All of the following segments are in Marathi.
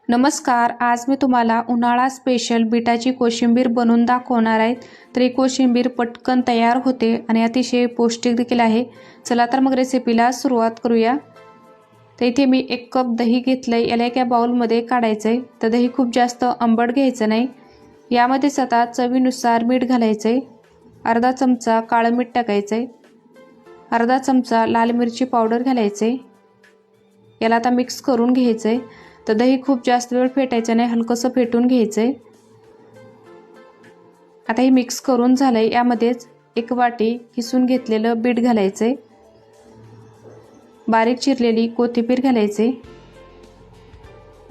नमस्कार, आज मी तुम्हाला उन्हाळा स्पेशल बीटाची कोशिंबीर बनवून दाखवणार आहे। तर ही कोशिंबीर पटकन तयार होते आणि अतिशय पौष्टिक देखील आहे। चला तर मग रेसिपीला सुरुवात करूया। तर इथे मी 1 कप दही घेतलंय, याला एका बाउलमध्ये काढायचंय। तर दही खूप जास्त आंबट घ्यायचं नाही। यामध्ये आता चवीनुसार मीठ घालायचंय, अर्धा चमचा काळं मीठ टाकायचंय, अर्धा चमचा लाल मिरची पावडर घालायचंय। याला आता मिक्स करून घ्यायचंय। तर दही खूप जास्त वेळ फेटायचं नाही, हलकसं फेटून घ्यायचंय। आता हे मिक्स करून झालंय। यामध्येच 1 वाटी किसून घेतलेलं बीट घालायचंय, बारीक चिरलेली कोथिंबीर घालायचे।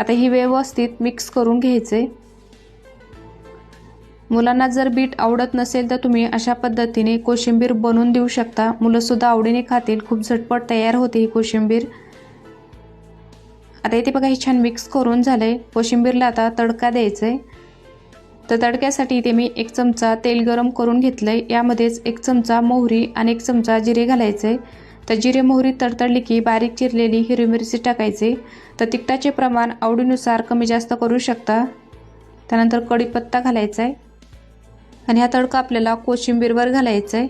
आता ही व्यवस्थित मिक्स करून घ्यायचे। मुलांना जर बीट आवडत नसेल तर तुम्ही अशा पद्धतीने कोशिंबीर बनवून देऊ शकता, मुलं सुद्धा आवडीने खातील। खूप झटपट तयार होते ही कोशिंबीर। आता इथे बघा, हे छान मिक्स करून झालंय। कोशिंबीरला आता तडका द्यायचाय। तर तडक्यासाठी इथे मी 1 चमचा तेल गरम करून घेतलंय। यामध्येच 1 चमचा मोहरी आणि 1 चमचा जिरे घालायचे। तर जिरे मोहरी तडतडली की बारीक चिरलेली हिरवी मिरची टाकायची। तर तिखटाचे प्रमाण आवडीनुसार कमी जास्त करू शकता। त्यानंतर कढीपत्ता घालायचा आहे आणि हा तडका आपल्याला कोशिंबीरवर घालायचा आहे।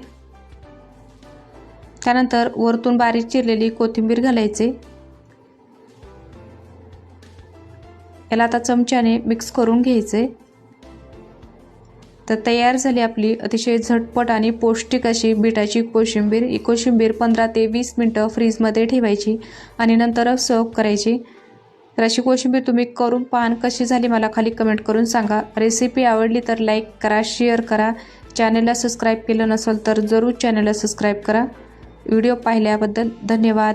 त्यानंतर वरतून बारीक चिरलेली कोथिंबीर घालायची। याला आता चमच्याने मिक्स करून घ्यायचे। तर तयार झाली आपली अतिशय झटपट आणि पौष्टिक अशी बीटाची कोशिंबीर। ही कोशिंबीर 15 ते 20 मिनिटं फ्रीजमध्ये ठेवायची आणि नंतर सर्व करायची। तर अशी कोशिंबीर तुम्ही करून पहा, कशी झाली मला खाली कमेंट करून सांगा। रेसिपी आवडली तर लाईक करा, शेअर करा। चॅनलला सबस्क्राईब केलं नसेल तर जरूर चॅनलला सबस्क्राईब करा। व्हिडिओ पाहिल्याबद्दल धन्यवाद।